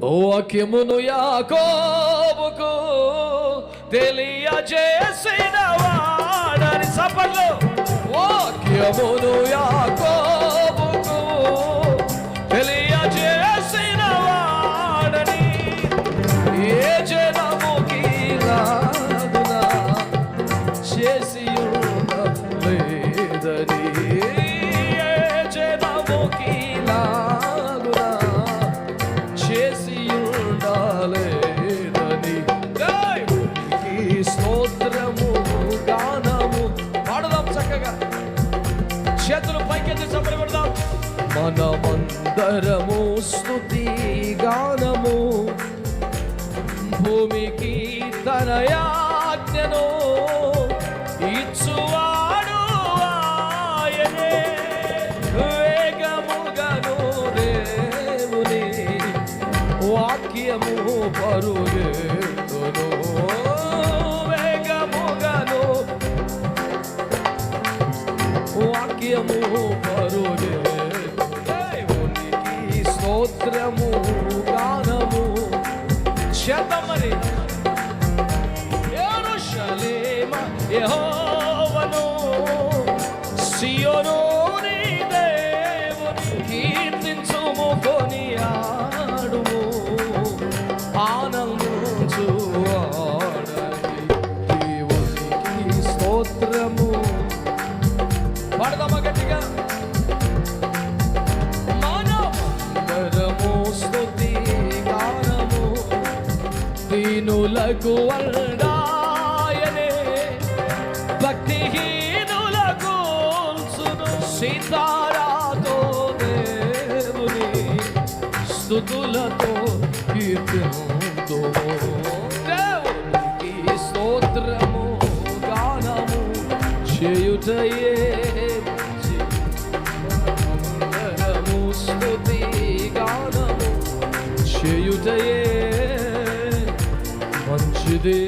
వాక్యమును యాకోబుకు తెలియజేసిన వాడని సపర్లు. వాక్యమును యాకోబుకు తెలియజేసిన వాడని ఏ జనముకి రాదునా చేసి లేదని, ఏ జనముకి లాగునా చేసి ఉండలేదని. స్తోత్రము గానము పాడదాం చక్కగా, చేతులు పైకెత్తి చప్పట్లు కొడదాం. మనమందరము స్తుతి గానము భూమికి తన యాజ్ఞను ఇచ్చువాడు ఆయనే. వేగముగను దేవుని వాక్యము పరుగెత్తును, వేగముగను వాక్యము పరుగెత్తును. దేవునికి స్తోత్రము గానము చేద్దామని. యెరూషలేమ యెహోవాను, సియోను నీ దేవుని కీర్తించుము, కొనియాడుము, ఆనందించు వాడని. దేవునికి స్తోత్రము పాడదామా గట్టిగా. మనమందరము స్తుతి గానము దీనులకు వల్డాయనే, భక్తిహీనులకు సీతారాతో దేవుని స్తుతులతో కీర్తింతుము. దేవునికి స్తోత్రము గానము చేయుటయే అందరము స్తుతి గానము చేయుటయే మంచిదే.